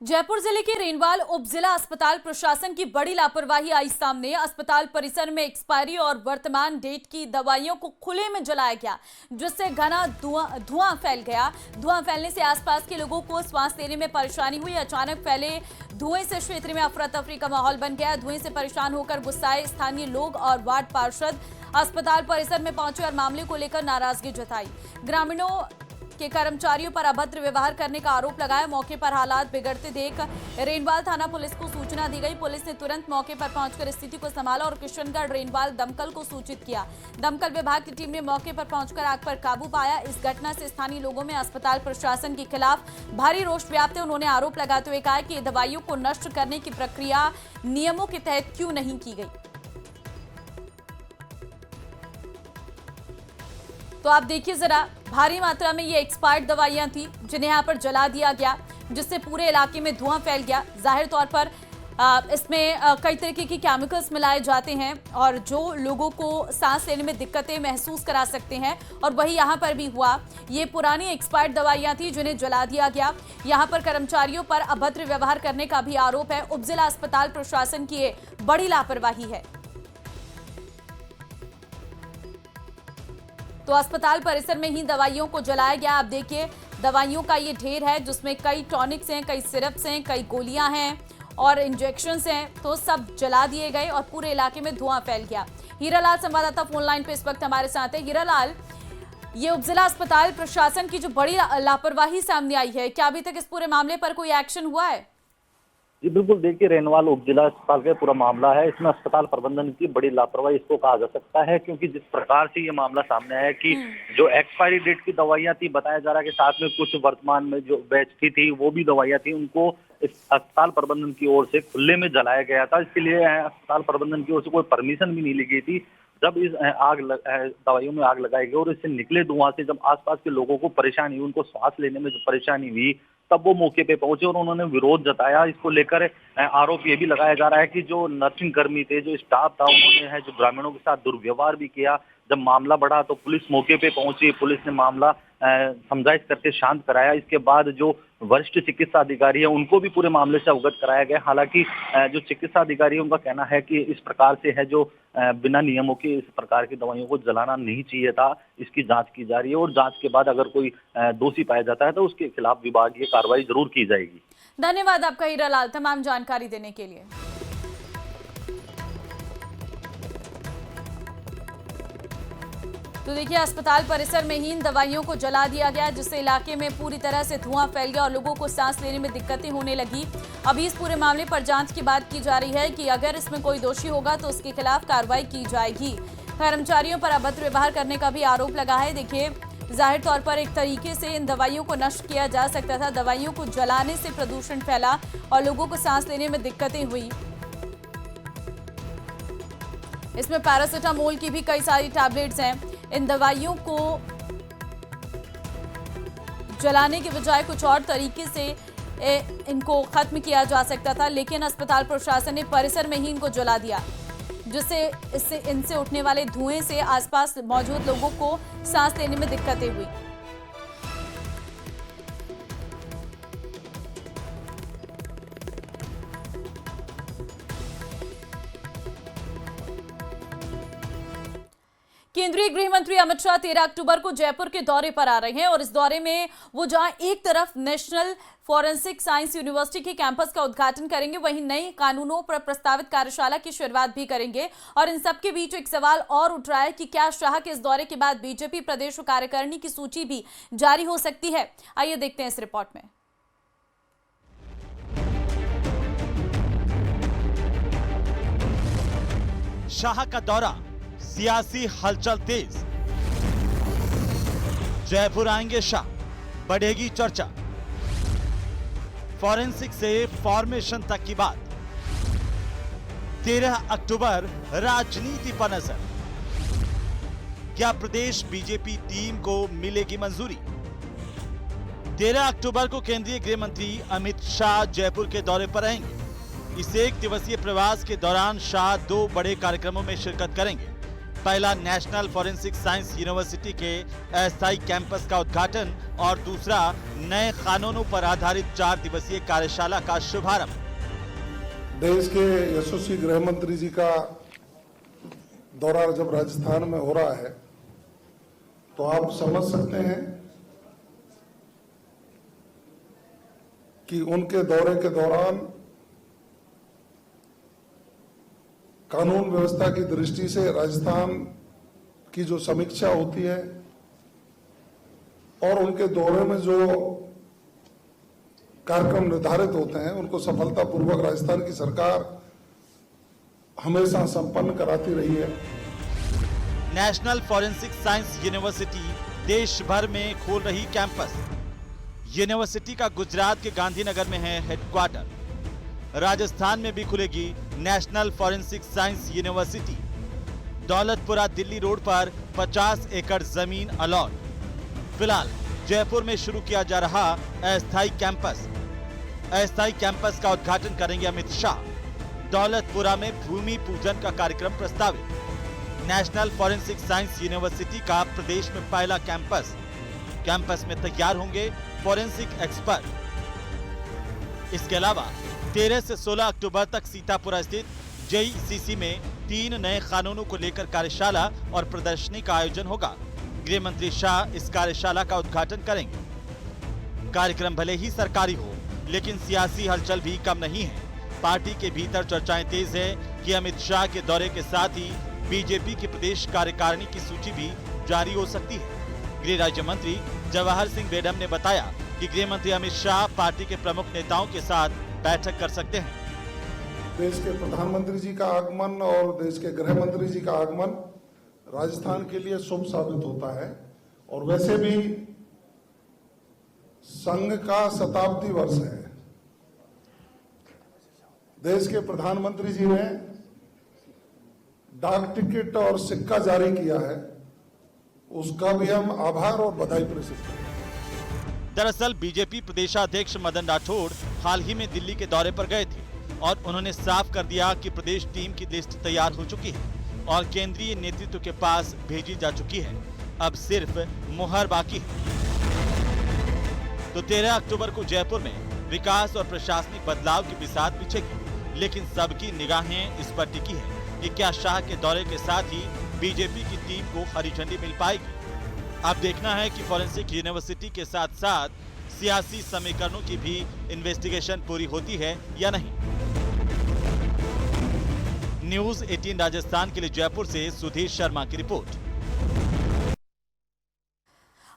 जयपुर जिले के रेनवाल उप जिला अस्पताल प्रशासन की बड़ी लापरवाही आई सामने। अस्पताल परिसर में एक्सपायरी और वर्तमान डेट की दवाइयों को खुले में जलाया गया, जिससे घना धुआं फैल गया। धुआं फैलने से आसपास के लोगों को सांस लेने में परेशानी हुई। अचानक फैले धुएं से क्षेत्र में अफरा तफरी का माहौल बन गया। धुएं से परेशान होकर गुस्साए स्थानीय लोग और वार्ड पार्षद अस्पताल परिसर में पहुंचे और मामले को लेकर नाराजगी जताई। ग्रामीणों के कर्मचारियों पर अभद्र व्यवहार करने का आरोप लगाया। मौके पर हालात बिगड़ते देख रेनवाल थाना पुलिस को सूचना दी गई। पुलिस ने तुरंत मौके पर पहुंचकर स्थिति को संभाला और किशनगढ़ रेनवाल दमकल को सूचित किया। दमकल विभाग की टीम ने मौके पर पहुंचकर आग पर काबू पाया। इस घटना से स्थानीय लोगों में अस्पताल प्रशासन के खिलाफ भारी रोष व्याप्त है। उन्होंने आरोप लगाते हुए कहा कि दवाइयों को नष्ट करने की प्रक्रिया नियमों के तहत क्यों नहीं की गई। तो आप देखिए जरा, भारी मात्रा में ये एक्सपायर्ड दवाइयां थी जिन्हें यहाँ पर जला दिया गया, जिससे पूरे इलाके में धुआं फैल गया। जाहिर तौर पर इसमें कई तरीके के केमिकल्स मिलाए जाते हैं और जो लोगों को सांस लेने में दिक्कतें महसूस करा सकते हैं, और वही यहाँ पर भी हुआ। ये पुरानी एक्सपायर्ड दवाइयां थी जिन्हें जला दिया गया। यहाँ पर कर्मचारियों पर अभद्र व्यवहार करने का भी आरोप है। उपजिला अस्पताल प्रशासन की ये बड़ी लापरवाही है। तो अस्पताल परिसर में ही दवाइयों को जलाया गया। आप देखिए, दवाइयों का ये ढेर है जिसमें कई टॉनिक्स हैं, कई सिरप्स हैं, कई गोलियां हैं और इंजेक्शंस हैं। तो सब जला दिए गए और पूरे इलाके में धुआं फैल गया। हीरालाल संवाददाता फोन लाइन पे इस वक्त हमारे साथ है। हीरालाल, ये उपजिला अस्पताल प्रशासन की जो बड़ी लापरवाही सामने आई है, क्या अभी तक इस पूरे मामले पर कोई एक्शन हुआ है? जी बिल्कुल, देखिए रेनवाल उपजिला अस्पताल का पूरा मामला है। इसमें अस्पताल प्रबंधन की बड़ी लापरवाही इसको कहा जा सकता है, क्योंकि जिस प्रकार से ये मामला सामने आया कि जो एक्सपायरी डेट की दवाइयां थी, बताया जा रहा है कि साथ में कुछ वर्तमान में जो बैच की थी वो भी दवाइयां थी, उनको इस अस्पताल प्रबंधन की ओर से खुले में जलाया गया था। इसके लिए अस्पताल प्रबंधन की ओर से कोई परमिशन भी नहीं ली गई थी। जब इस दवाइयों में आग लगाई गई और इससे निकले धुआं से जब आसपास के लोगों को परेशानी हुई, उनको श्वास लेने में जो परेशानी हुई, तब वो मौके पे पहुंचे और उन्होंने विरोध जताया। इसको लेकर आरोप ये भी लगाया जा रहा है कि जो नर्सिंग कर्मी थे, जो स्टाफ था, उन्होंने जो ग्रामीणों के साथ दुर्व्यवहार भी किया। जब मामला बढ़ा तो पुलिस मौके पे पहुंची। पुलिस ने मामला समझाइश करके शांत कराया। इसके बाद जो वरिष्ठ चिकित्सा अधिकारी है उनको भी पूरे मामले से अवगत कराया गया। हालांकि जो चिकित्सा अधिकारी है उनका कहना है कि इस प्रकार से है जो बिना नियमों के इस प्रकार की दवाइयों को जलाना नहीं चाहिए था। इसकी जांच की जा रही है और जांच के बाद अगर कोई दोषी पाया जाता है तो उसके खिलाफ विभागीय कार्रवाई जरूर की जाएगी। धन्यवाद आपका हीरालाल, तमाम जानकारी देने के लिए। तो देखिए, अस्पताल परिसर में ही इन दवाइयों को जला दिया गया, जिससे इलाके में पूरी तरह से धुआं फैल गया और लोगों को सांस लेने में दिक्कतें होने लगी। अभी इस पूरे मामले पर जांच की बात की जा रही है कि अगर इसमें कोई दोषी होगा तो उसके खिलाफ कार्रवाई की जाएगी। कर्मचारियों पर अभद्र व्यवहार करने का भी आरोप लगा है। देखिए, जाहिर तौर पर एक तरीके से इन दवाइयों को नष्ट किया जा सकता था। दवाइयों को जलाने से प्रदूषण फैला और लोगों को सांस लेने में दिक्कतें हुई। इसमें पैरासिटामोल की भी कई सारी टैबलेट्स हैं। इन दवाइयों को जलाने के बजाय कुछ और तरीके से इनको खत्म किया जा सकता था, लेकिन अस्पताल प्रशासन ने परिसर में ही इनको जला दिया, जिससे इनसे उठने वाले धुएं से आसपास मौजूद लोगों को सांस लेने में दिक्कतें हुई। केंद्रीय गृह मंत्री अमित शाह 13 अक्टूबर को जयपुर के दौरे पर आ रहे हैं और इस दौरे में वो जहां एक तरफ नेशनल फॉरेंसिक साइंस यूनिवर्सिटी के कैंपस का उद्घाटन करेंगे, वहीं नए कानूनों पर प्रस्तावित कार्यशाला की शुरुआत भी करेंगे। और इन सबके बीच एक सवाल और उठ रहा है कि क्या शाह के इस दौरे के बाद बीजेपी प्रदेश कार्यकारिणी की सूची भी जारी हो सकती है? आइए देखते हैं इस रिपोर्ट में। शाह का दौरा, सियासी हलचल तेज। जयपुर आएंगे शाह, बढ़ेगी चर्चा। फॉरेंसिक से फॉर्मेशन तक की बात। 13 अक्टूबर राजनीति पर नजर। क्या प्रदेश बीजेपी टीम को मिलेगी मंजूरी? 13 अक्टूबर को केंद्रीय गृह मंत्री अमित शाह जयपुर के दौरे पर रहेंगे। इस एक दिवसीय प्रवास के दौरान शाह 2 बड़े कार्यक्रमों में शिरकत करेंगे। पहला नेशनल फॉरेंसिक साइंस यूनिवर्सिटी के अस्थायी कैंपस का उद्घाटन और दूसरा नए कानूनों पर आधारित 4 दिवसीय कार्यशाला का शुभारंभ। देश के यशस्वी गृह मंत्री जी का दौरा जब राजस्थान में हो रहा है तो आप समझ सकते हैं कि उनके दौरे के दौरान कानून व्यवस्था की दृष्टि से राजस्थान की जो समीक्षा होती है और उनके दौरे में जो कार्यक्रम निर्धारित होते हैं उनको सफलतापूर्वक राजस्थान की सरकार हमेशा संपन्न कराती रही है। नेशनल फॉरेंसिक साइंस यूनिवर्सिटी देश भर में खोल रही कैंपस। यूनिवर्सिटी का गुजरात के गांधीनगर में है हेडक्वार्टर। राजस्थान में भी खुलेगी national forensic science university. Daulatpura Delhi road पर 50 एकड़ जमीन अलॉट। फिलहाल जयपुर में शुरू किया जा रहा अस्थायी कैंपस। अस्थायी कैंपस का उद्घाटन करेंगे अमित शाह। दौलतपुरा में भूमि पूजन का कार्यक्रम प्रस्तावित। नेशनल फॉरेंसिक साइंस यूनिवर्सिटी का प्रदेश में पहला कैंपस। कैंपस में तैयार होंगे फॉरेंसिक एक्सपर्ट। इसके अलावा 13 से 16 अक्टूबर तक सीतापुरा स्थित जेईसीसी में 3 नए कानूनों को लेकर कार्यशाला और प्रदर्शनी का आयोजन होगा। गृह मंत्री शाह इस कार्यशाला का उद्घाटन करेंगे। कार्यक्रम भले ही सरकारी हो, लेकिन सियासी हलचल भी कम नहीं है। पार्टी के भीतर चर्चाएं तेज है कि अमित शाह के दौरे के साथ ही बीजेपी की प्रदेश कार्यकारिणी की सूची भी जारी हो सकती है। गृह राज्य मंत्री जवाहर सिंह बेडम ने बताया कि गृह मंत्री अमित शाह पार्टी के प्रमुख नेताओं के साथ बैठक कर सकते हैं। देश के प्रधानमंत्री जी का आगमन और देश के गृह मंत्री जी का आगमन राजस्थान के लिए शुभ साबित होता है और वैसे भी संघ का शताब्दी वर्ष है। देश के प्रधानमंत्री जी ने डाक टिकट और सिक्का जारी किया है, उसका भी हम आभार और बधाई प्रेषित करते हैं। दरअसल बीजेपी प्रदेशाध्यक्ष मदन राठौड़ हाल ही में दिल्ली के दौरे पर गए थे और उन्होंने साफ कर दिया कि प्रदेश टीम की लिस्ट तैयार हो चुकी है और केंद्रीय नेतृत्व के पास भेजी जा चुकी है। अब सिर्फ मुहर बाकी है। तो 13 अक्टूबर को जयपुर में विकास और प्रशासनिक बदलाव की बिसात बिछेगी, लेकिन सबकी निगाहें इस पर टिकी है कि क्या शाह के दौरे के साथ ही बीजेपी की टीम को हरी झंडी मिल पाएगी। अब देखना है कि फॉरेंसिक यूनिवर्सिटी के साथ साथ सियासी समीकरणों की भी इन्वेस्टिगेशन पूरी होती है या नहीं। न्यूज़ 18 राजस्थान के लिए जयपुर से सुधीर शर्मा की रिपोर्ट।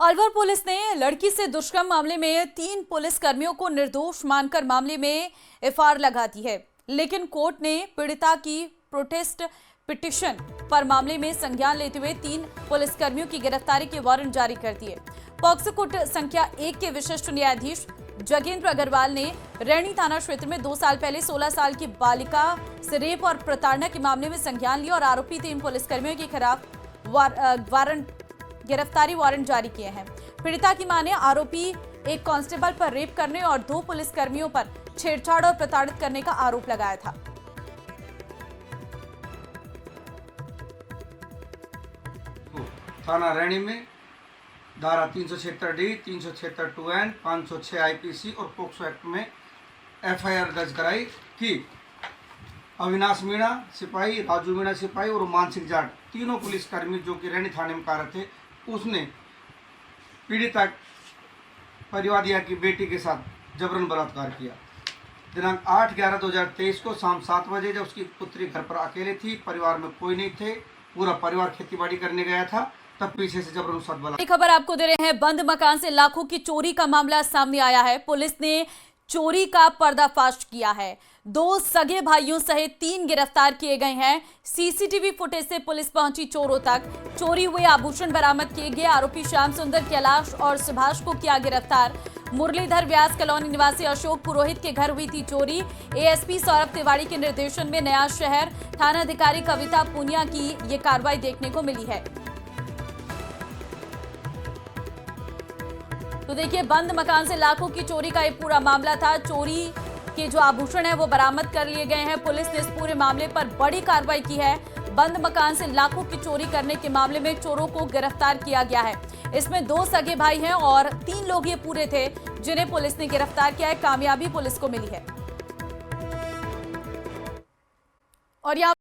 अलवर पुलिस ने लड़की से दुष्कर्म मामले में 3 पुलिस कर्मियों को निर्दोष मानकर मामले में एफआईआर लगा दी है, लेकिन कोर्ट ने पीड़िता की प्रोटेस्ट पिटीशन पर मामले में संज्ञान लेते हुए 3 पुलिसकर्मियों की गिरफ्तारी के वारंट जारी कर दिए। पॉक्सो कोर्ट संख्या 1 के विशिष्ट न्यायाधीश जगेंद्र अग्रवाल ने रैणी थाना क्षेत्र में 2 साल पहले 16 साल की बालिका से रेप और प्रताड़ना के मामले में संज्ञान लिया और आरोपी 3 पुलिसकर्मियों के खिलाफ गिरफ्तारी वारंट जारी किए हैं। पीड़िता की मां ने आरोपी एक कांस्टेबल पर रेप करने और 2 पुलिसकर्मियों पर छेड़छाड़ और प्रताड़ित करने का आरोप लगाया था। थाना रैणी में धारा 376D, 376(2)N, 506 आईपीसी और पोक्सो एक्ट में एफआईआर दर्ज कराई कि अविनाश मीणा सिपाही, राजू मीणा सिपाही और मानसिक जाट तीनों पुलिसकर्मी जो कि रैणी थाने में कार्यरत थे, उसने पीड़िता परिवादिया की बेटी के साथ जबरन बलात्कार किया। दिनांक 8/11/2023 को शाम 7 बजे जब उसकी पुत्री घर पर अकेले थी, परिवार में कोई नहीं थे, पूरा परिवार खेतीबाड़ी करने गया था, तब पीछे से जबरन उसका बलात्कार। खबर आपको दे रहे हैं, बंद मकान से लाखों की चोरी का मामला सामने आया है। पुलिस ने चोरी का पर्दाफाश किया है। 2 सगे भाइयों सहित 3 गिरफ्तार किए गए हैं। सीसीटीवी फुटेज से पुलिस पहुंची चोरों तक। चोरी हुए आभूषण बरामद किए गए। आरोपी श्याम सुंदर, कैलाश और सुभाष को किया गिरफ्तार। मुरलीधर व्यास कॉलोनी निवासी अशोक पुरोहित के घर हुई थी चोरी। एएसपी सौरभ तिवारी के निर्देशन में नया शहर थानाधिकारी कविता पुनिया की ये कार्रवाई देखने को मिली है। तो देखिए, बंद मकान से लाखों की चोरी का ये पूरा मामला था। चोरी के जो आभूषण है वो बरामद कर लिए गए हैं। पुलिस ने इस पूरे मामले पर बड़ी कार्रवाई की है। बंद मकान से लाखों की चोरी करने के मामले में चोरों को गिरफ्तार किया गया है। इसमें 2 सगे भाई हैं और 3 लोग ये पूरे थे जिन्हें पुलिस ने गिरफ्तार किया है। कामयाबी पुलिस को मिली है। और यहाँ